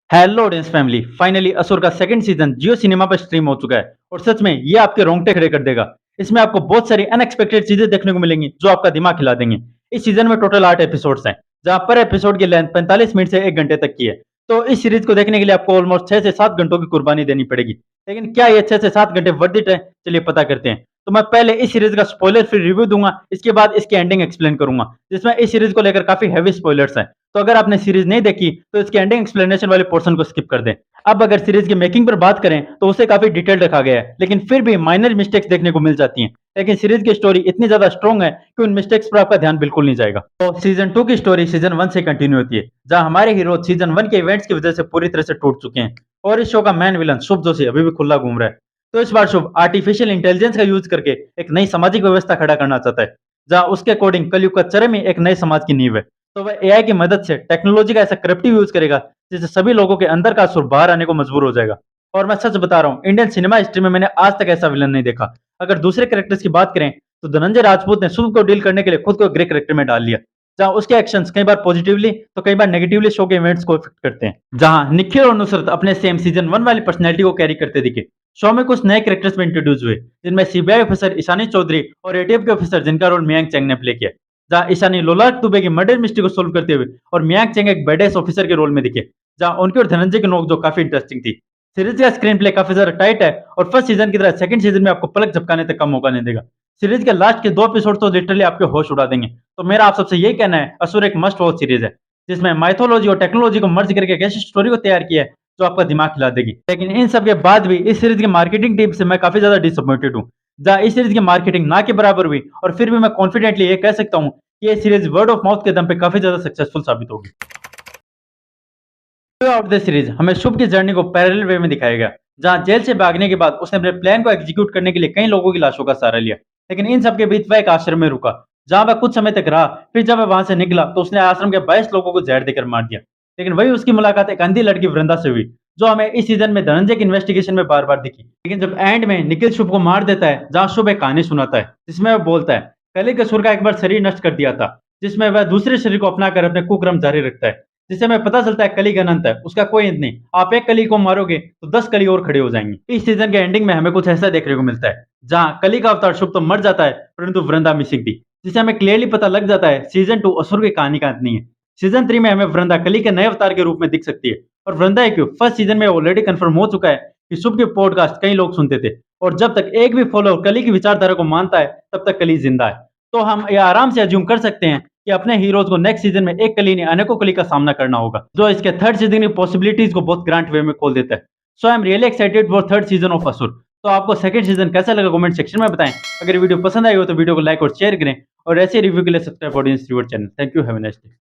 Hello audience family, finally असुर का second season जियो cinema पर स्ट्रीम हो चुका है और सच में ये आपके रोंगटे खड़े कर देगा। इसमें आपको बहुत सारी अनएक्सपेक्टेड चीजें देखने को मिलेंगी जो आपका दिमाग हिला देंगे। इस सीजन में टोटल 8 एपिसोड्स हैं, जहां पर एपिसोड की लेंथ 45 मिनट से 1 घंटे तक की है। तो इस सीरीज को देखने के लिए आपको ऑलमोस्ट 6 से 7 घंटों की कुर्बानी देनी पड़ेगी। लेकिन क्या ये 6 से 7 घंटे वर्थ इट है? चलिए पता करते हैं। तो मैं पहले इस सीरीज का स्पॉइलर फ्री रिव्यू दूंगा, इसके बाद इसकी एंडिंग एक्सप्लेन करूंगा, जिसमें इस सीरीज को लेकर काफी हैवी स्पॉयलर्स हैं। तो अगर आपने सीरीज नहीं देखी तो इसके एंडिंग एक्सप्लेनेशन वाले पोर्शन को स्किप कर दें। अब अगर सीरीज की मेकिंग पर बात करें तो उसे काफी डिटेल रखा गया है, लेकिन फिर भी माइनर मिस्टेक्स देखने को मिल जाती हैं। लेकिन सीरीज की स्टोरी इतनी ज्यादा स्ट्रॉन्ग है कि उन मिस्टेक्स पर आपका ध्यान बिल्कुल नहीं जाएगा। तो सीजन 2 की स्टोरी सीजन 1 से कंटिन्यू होती है, जहां हमारे हीरो सीजन 1 के इवेंट्स की वजह से पूरी तरह से टूट चुके हैं और इस शो का मेन विलन शुभ जोशी अभी भी खुला घूम रहा है। तो इस बार शुभ आर्टिफिशियल इंटेलिजेंस का यूज करके एक नई सामाजिक व्यवस्था खड़ा करना चाहता है, जहां उसके अकॉर्डिंग कलयुग का चरम ही एक नए समाज की नींव है। तो वह एआई की मदद से टेक्नोलॉजी का ऐसा करप्टिव यूज करेगा जिससे सभी लोगों के अंदर का असुर बाहर आने को मजबूर हो जाएगा। और मैं सच बता रहा हूँ, इंडियन सिनेमा हिस्ट्री में मैंने आज तक ऐसा विलन नहीं देखा। अगर दूसरे कैरेक्टर्स की बात करें तो धनंजय राजपूत ने शुभ को डील करने के लिए खुद को ग्रे कैरेक्टर में डाल लिया, जहां उसके एक्शंस कई बार पॉजिटिवली तो कई बार नेगेटिवली शो के इवेंट्स को इफेक्ट करते हैं। जहां निखिल और नुसरत अपने सेम सीजन 1 वाली पर्सनैलिटी को कैरी करते दिखे। शो में कुछ नए कैरेक्टर्स में इंट्रोड्यूस हुए, जिनमें सीबीआई ऑफिसर ईशानी चौधरी और एटीएफ के ऑफिसर जिनका रोल मियांग चेंग ने प्ले किया। जहां ईशानी लोलाट दुबे की मर्डर मिस्ट्री को सोल्व करते हुए और मियांग चेंग एक बेडेस ऑफिसर के रोल में दिखे, जहां उनके और धनंजय की नोक काफी इंटरेस्टिंग थी। सीरीज का स्क्रीन प्ले काफी ज्यादा टाइट है और फर्स्ट सीजन की तरह सेकंड सीजन में आपको पलक झपकाने तक का मौका नहीं देगा। सीरीज के लास्ट के 2 एपिसोड तो लिटरली आपके होश उड़ा देंगे। तो मेरा आप सबसे यही कहना है, असुर एक मस्ट वॉच सीरीज है, जिसमें माइथोलॉजी और टेक्नोलॉजी को मर्ज करके एक ऐसी स्टोरी को तैयार किया है जो आपका दिमाग हिला देगी। लेकिन इन सब के बाद भी इस सीरीज की मार्केटिंग टीम से मैं काफी ज्यादा डिसअपॉइंटेड हूँ, जहां इस सीरीज की मार्केटिंग ना के बराबर हुई और फिर भी मैं कॉन्फिडेंटली ये कह सकता हूँ कि ये सीरीज वर्ड ऑफ माउथ के दम पे काफी ज्यादा सक्सेसफुल साबित होगी। थ्रू आउट द सीरीज हमें शुभ की जर्नी को पैरेलल वे में दिखाया गया, जहां जेल से भागने के बाद उसने अपने प्लान को एग्जीक्यूट करने के लिए कई लोगों की लाशों का सहारा लिया। लेकिन इन सब के बीच वह एक आश्रम में रुका, जहां वह कुछ समय तक रहा। फिर जब वह वहां से निकला तो उसने आश्रम के 22 लोगों को जहर देकर मार दिया। लेकिन वही उसकी मुलाकात एक अंधी लड़की वृंदा से हुई, जो हमें इस सीजन में धनंजय की इन्वेस्टिगेशन में बार बार दिखी। लेकिन जब एंड में निखिल शुभ को मार देता है, जहां शुभ एक कहानी सुनाता है जिसमें वह बोलता है कली के असुर का एक बार शरीर नष्ट कर दिया था, जिसमें वह दूसरे शरीर को अपनाकर अपने कुक्रम जारी रखता है, जिससे हमें पता चलता है कली का अनंत है, उसका कोई अंत नहीं। आप एक कली को मारोगे तो 10 कली और खड़े हो जाएंगे। इस सीजन के एंडिंग में हमें कुछ ऐसा देखने को मिलता है, जहां कली का अवतार शुभ तो मर जाता है, परंतु वृंदा मिसिंग थी, जिससे हमें क्लियरली पता लग जाता है सीजन 2 असुर की कहानी का अंत नहीं है। सीजन 3 में हमें वृंदा कली के नए अवतार के रूप में दिख सकती है। और वृंदा क्यों, फर्स्ट सीजन में ऑलरेडी कंफर्म हो चुका है कि शुभ के पॉडकास्ट कई लोग सुनते थे, और जब तक एक भी फॉलोअर कली की विचारधारा को मानता है तब तक कली जिंदा है। तो हम ये आराम से अज्यूम कर सकते हैं कि अपने हीरोज को नेक्स्ट सीजन में एक कली ने अनेकों कली का सामना करना होगा, जो इसके थर्ड सीजन की पॉसिबिलिटीज को बहुत ग्रांट वे में खोल देता है। So I am really excited for third season of Asur. तो आपको सेकंड सीजन कैसा लगा कमेंट सेक्शन में बताएं। अगर वीडियो पसंद आई हो तो वीडियो को लाइक और शेयर करें, और ऐसे रिव्यू के लिए subscribe audience reward channel. Thank you, have a nice day.